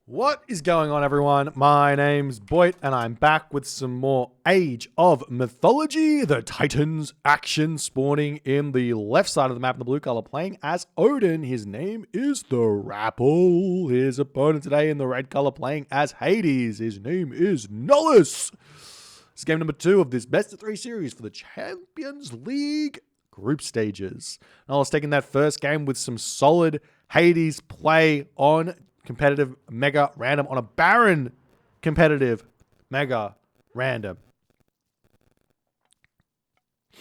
What is going on, everyone? My name's Boit, and I'm back with some more Age of Mythology. The Titans action spawning in the left side of the map in the blue color, playing as Odin. His name is the Rapl. His opponent today in the red color, playing as Hades. His name is Nullus. This is game number 2 of this best of 3 series for the Champions League group stages. Nullus taking that first game with some solid Hades play on competitive mega random on a Baron competitive mega random. So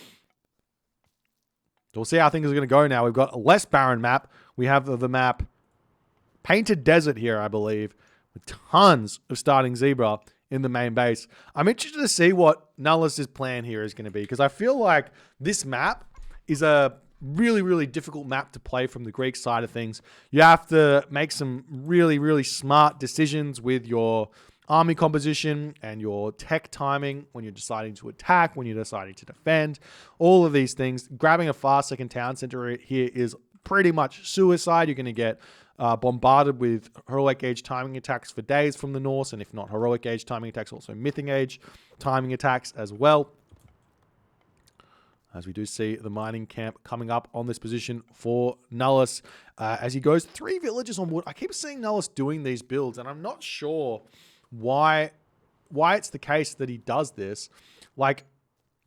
we'll see how things are going to go now. We've got a less Baron map. We have the map Painted Desert here, I believe, with tons of starting Zebra in the main base. I'm interested to see what Nullus' plan here is going to be, because I feel like this map is a really difficult map to play from the Greek side of things. You have to make some really smart decisions with your army composition and your tech timing when you're deciding to attack, when you're deciding to defend, all of these things. Grabbing a fast second town center here is pretty much suicide. You're going to get bombarded with heroic age timing attacks for days from the Norse, and if not heroic age timing attacks, also mythic age timing attacks as well. As we do see the mining camp coming up on this position for Nullus as he goes 3 villages on wood. I keep seeing Nullus doing these builds, and I'm not sure why it's the case that he does this. Like,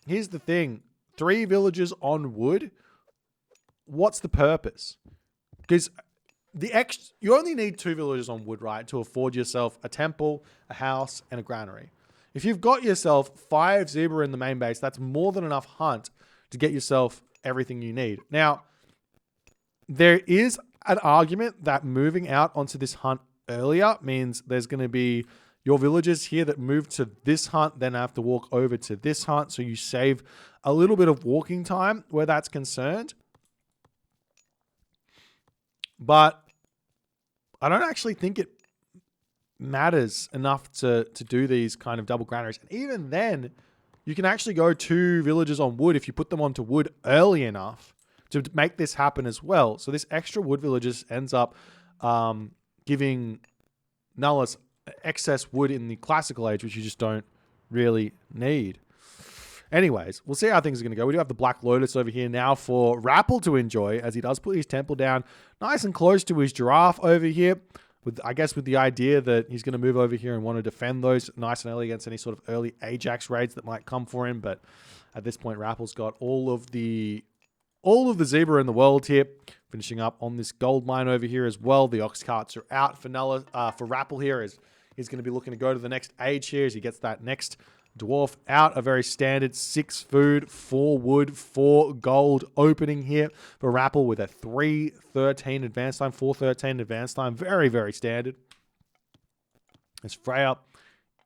here's the thing. 3 villages on wood, what's the purpose? Because you only need 2 villages on wood, right, to afford yourself a temple, a house, and a granary. If you've got yourself 5 zebra in the main base, that's more than enough hunt to get yourself everything you need. Now, there is an argument that moving out onto this hunt earlier means there's going to be your villagers here that move to this hunt, then have to walk over to this hunt, so you save a little bit of walking time where that's concerned. But I don't actually think it matters enough to do these kind of double granaries. And even then, you can actually go 2 villages on wood if you put them onto wood early enough to make this happen as well. So this extra wood villages ends up giving Nullus excess wood in the classical age, which you just don't really need. Anyways, we'll see how things are going to go. We do have the Black Lotus over here now for Rapl to enjoy, as he does put his temple down nice and close to his giraffe over here. I guess with the idea that he's going to move over here and want to defend those nice and early against any sort of early Ajax raids that might come for him. But at this point, Rapl's got all of the zebra in the world here. Finishing up on this gold mine over here as well. The ox carts are out for Rapl here, as he's going to be looking to go to the next age here as he gets that next dwarf out. A very standard 6 food, 4 wood, 4 gold opening here for Rapl with a 3-13 advance time, 4-13 advance time. Very standard. As Freya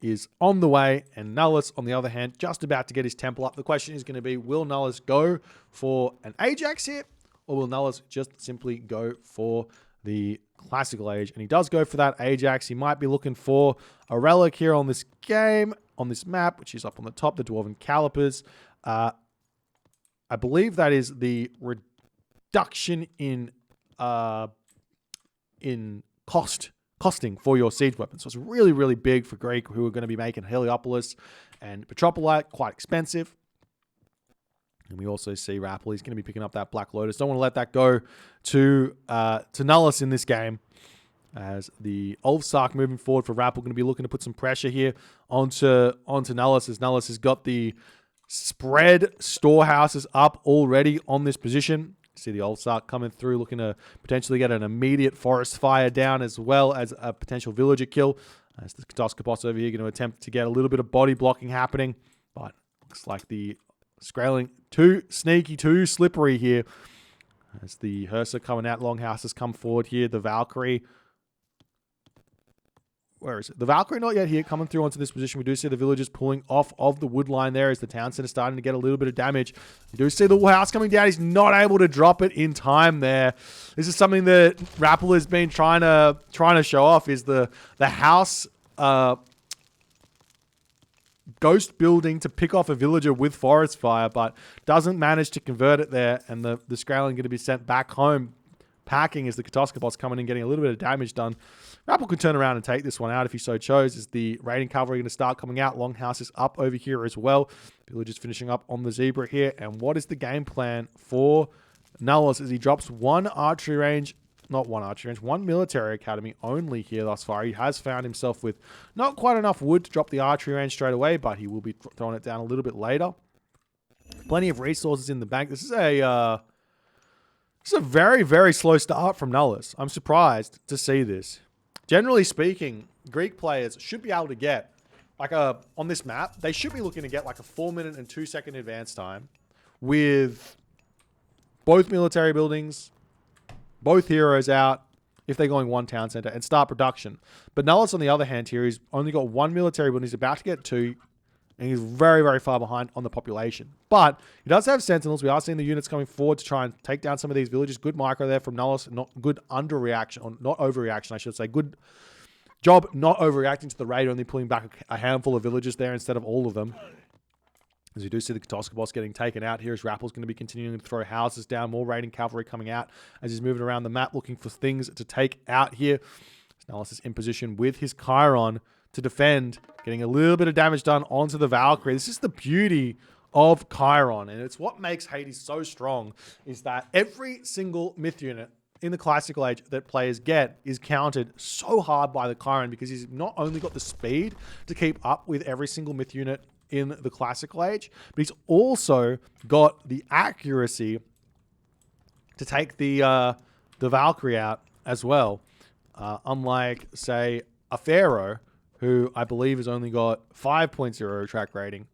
is on the way, and Nullus, on the other hand, just about to get his temple up. The question is going to be, will Nullus go for an Ajax here, or will Nullus just simply go for the classical age? And he does go for that Ajax. He might be looking for a relic here on this game, on this map, which is up on the top, the Dwarven Calipers. I believe that is the reduction in costing for your siege weapons. So it's really big for Greek, who are going to be making Heliopolis and Petropolite quite expensive. And we also see Rapl, he's going to be picking up that Black Lotus. Don't want to let that go to Nullus in this game, as the Ulfsark moving forward for Rapl, going to be looking to put some pressure here onto Nullus, as Nullus has got the spread storehouses up already on this position. See the Ulfsark coming through, looking to potentially get an immediate forest fire down, as well as a potential villager kill. As the Katoskopos over here going to attempt to get a little bit of body blocking happening, but looks like the Skraeling too sneaky, too slippery here. As the Hersa coming out, Longhouses come forward here. The Valkyrie, where is it? The Valkyrie not yet here, coming through onto this position. We do see the villagers pulling off of the wood line there, as the town center starting to get a little bit of damage. We do see the house coming down. He's not able to drop it in time there. This is something that Rapl has been trying to show off, is the house ghost building to pick off a villager with forest fire, but doesn't manage to convert it there, and the Skraeling going to be sent back home packing as the Katoskopos coming in, getting a little bit of damage done. Rapl could turn around and take this one out if he so chose. Is the raiding cavalry going to start coming out? Longhouse is up over here as well. Villagers finishing up on the zebra here. And what is the game plan for Nullus as he drops one archery range? Not one archery range, one military academy only here thus far. He has found himself with not quite enough wood to drop the archery range straight away, but he will be throwing it down a little bit later. Plenty of resources in the bank. This is a very, very slow start from Nullus. I'm surprised to see this. Generally speaking, Greek players should be able to get, like on this map, they should be looking to get like a 4-minute and 2-second advance time with both military buildings, both heroes out, if they're going one town center, and start production. But Nullus, on the other hand here, he's only got one military building. He's about to get 2, and he's very, very far behind on the population. But he does have sentinels. We are seeing the units coming forward to try and take down some of these villages. Good micro there from Nullus. Not good underreaction, or not overreaction, I should say. Good job not overreacting to the raid, only pulling back a handful of villages there instead of all of them. As you do see the Katoskopos getting taken out here, as Rapl's going to be continuing to throw houses down. More raiding cavalry coming out as he's moving around the map looking for things to take out here. Nullus is in position with his Chiron to defend, getting a little bit of damage done onto the Valkyrie. This is the beauty of Chiron, and it's what makes Hades so strong, is that every single myth unit in the classical age that players get is counted so hard by the Chiron, because he's not only got the speed to keep up with every single myth unit in the classical age, but he's also got the accuracy to take the Valkyrie out as well. Unlike, say, a Pharaoh, who I believe has only got 5.0 track rating.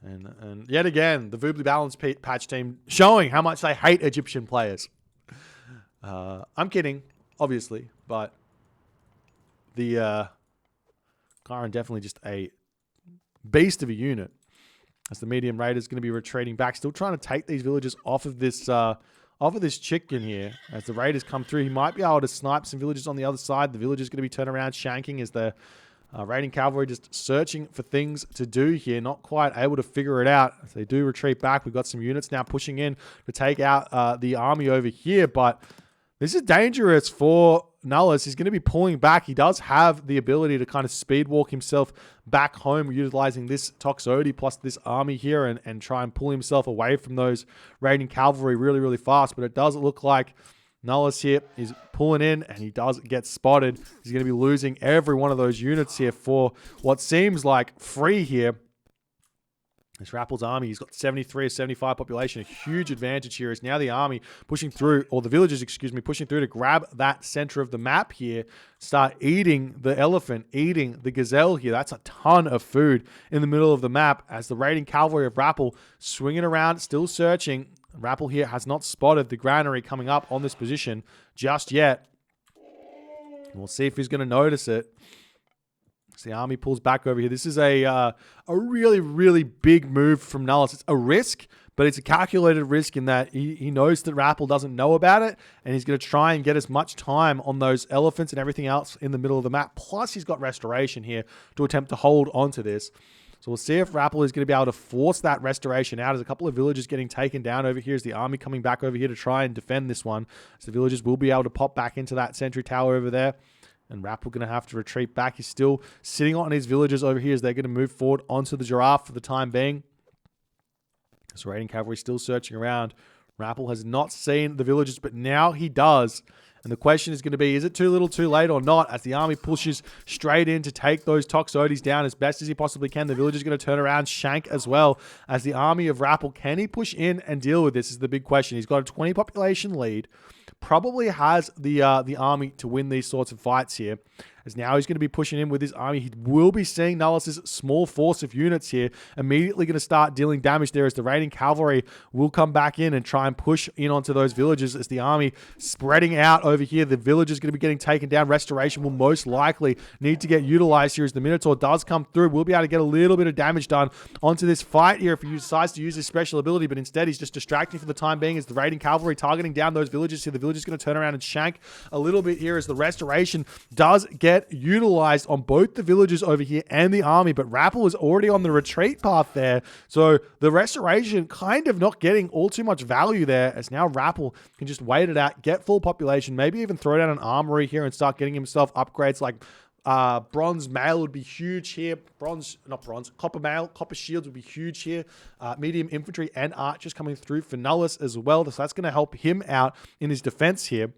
And yet again, the Voobly Balance patch team showing how much they hate Egyptian players. I'm kidding, obviously, but the Chiron definitely just a beast of a unit. As the medium raider is going to be retreating back, still trying to take these villages off of this chicken here. As the raiders come through, he might be able to snipe some villages on the other side. The villagers going to be turning around, shanking as the raiding cavalry just searching for things to do here. Not quite able to figure it out. As they do retreat back, we've got some units now pushing in to take out the army over here, but this is dangerous for Nullus. He's going to be pulling back. He does have the ability to kind of speed walk himself back home, utilizing this Toxotes plus this army here, and try and pull himself away from those raiding cavalry really, really fast. But it does look like Nullus here is pulling in, and he does get spotted. He's going to be losing every one of those units here for what seems like free here. This Rapl's army, he's got 73 or 75 population. A huge advantage here is now the army pushing through, or the villagers, excuse me, pushing through to grab that center of the map here, start eating the elephant, eating the gazelle here. That's a ton of food in the middle of the map, as the raiding cavalry of Rapl swinging around, still searching. Rapl here has not spotted the granary coming up on this position just yet. We'll see if he's going to notice it. So the army pulls back over here. This is a really, really big move from Nullus. It's a risk, but it's a calculated risk in that he knows that Rapl doesn't know about it, and he's going to try and get as much time on those elephants and everything else in the middle of the map. Plus, he's got restoration here to attempt to hold onto this. So we'll see if Rapl is going to be able to force that restoration out. There's a couple of villagers getting taken down over here as the army coming back over here to try and defend this one. So the villagers will be able to pop back into that sentry tower over there. And Rapl going to have to retreat back. He's still sitting on his villagers over here as they're going to move forward onto the giraffe for the time being. So raiding cavalry still searching around. Rapl has not seen the villagers, but now he does. And the question is going to be, is it too little too late or not? As the army pushes straight in to take those Toxotes down as best as he possibly can. The villagers going to turn around, shank as well. As the army of Rapl, can he push in and deal with this is the big question. He's got a 20 population lead. Probably has the army to win these sorts of fights here. As now he's going to be pushing in with his army. He will be seeing Nullus's small force of units here. Immediately going to start dealing damage there as the raiding cavalry will come back in and try and push in onto those villages as the army spreading out over here. The villagers going to be getting taken down. Restoration will most likely need to get utilized here as the Minotaur does come through. We'll be able to get a little bit of damage done onto this fight here if he decides to use his special ability, but instead he's just distracting for the time being as the raiding cavalry targeting down those villages here. The villagers going to turn around and shank a little bit here as the restoration does get get utilized on both the villagers over here and the army, but Rapl is already on the retreat path there. So the restoration kind of not getting all too much value there, as now Rapl can just wait it out, get full population, maybe even throw down an armory here and start getting himself upgrades like bronze mail would be huge here. Copper mail, copper shields would be huge here. Medium infantry and archers coming through for Nullus as well. So that's going to help him out in his defense here.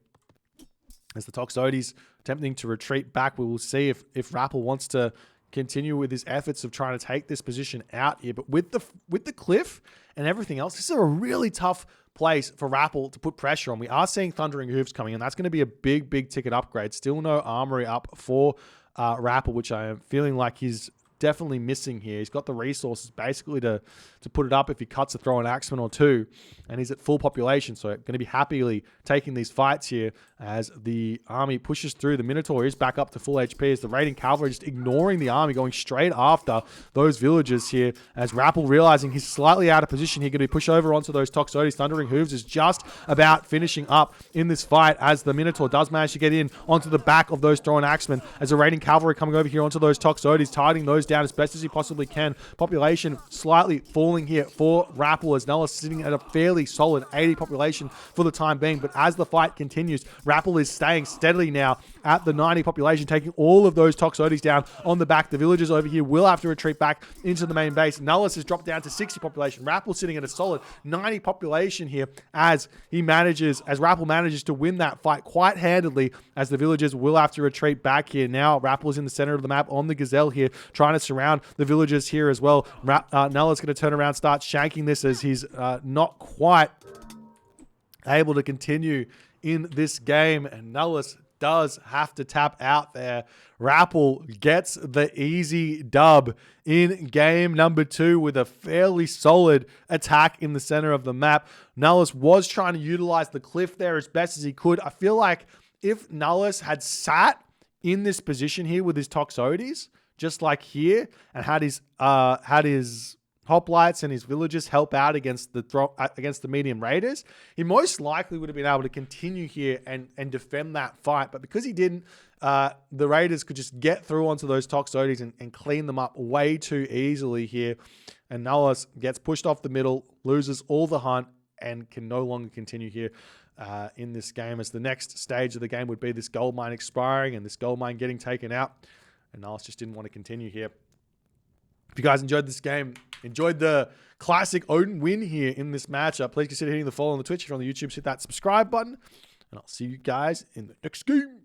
As the Toxotes attempting to retreat back, we will see if Rapl wants to continue with his efforts of trying to take this position out here. But with the cliff and everything else, this is a really tough place for Rapl to put pressure on. We are seeing Thundering Hooves coming in. That's going to be a big ticket upgrade. Still no armory up for Rapl, which I am feeling like he's definitely missing here. He's got the resources basically to put it up if he cuts a throw an axeman or two, and he's at full population, so going to be happily taking these fights here as the army pushes through. The Minotaur is back up to full HP as the raiding cavalry just ignoring the army, going straight after those villagers here, as Rapl realizing he's slightly out of position here, going to be pushed over onto those Toxotes. Thundering Hooves is just about finishing up in this fight as the Minotaur does manage to get in onto the back of those thrown axemen, as the raiding cavalry coming over here onto those Toxotes, targeting those down as best as he possibly can. Population slightly falling here for Rapl, as Nullus sitting at a fairly solid 80 population for the time being. But as the fight continues, Rapl is staying steadily now at the 90 population, taking all of those Toxotes down on the back. The villagers over here will have to retreat back into the main base. Nullus has dropped down to 60 population. Rapl sitting at a solid 90 population here as Rapl manages to win that fight quite handedly, as the villagers will have to retreat back here. Now Rapl is in the center of the map on the Gazelle here, trying to surround the villagers here as well. Nullus going to turn around, start shanking this, as he's not quite able to continue in this game, and Nullus does have to tap out there. Rapl gets the easy dub in game number 2 with a fairly solid attack in the center of the map. Nullus was trying to utilize the cliff there as best as he could. I feel like if Nullus had sat in this position here with his Toxotes, just like here, and had his hoplites and his villagers help out against the medium raiders, he most likely would have been able to continue here and defend that fight. But because he didn't, the raiders could just get through onto those Toxotes and clean them up way too easily here. And Nullus gets pushed off the middle, loses all the hunt, and can no longer continue here in this game, as the next stage of the game would be this gold mine expiring and this gold mine getting taken out. And Nullus just didn't want to continue here. If you guys enjoyed this game, enjoyed the classic Odin win here in this matchup, please consider hitting the follow on the Twitch. If you're on the YouTube, hit that subscribe button. And I'll see you guys in the next game.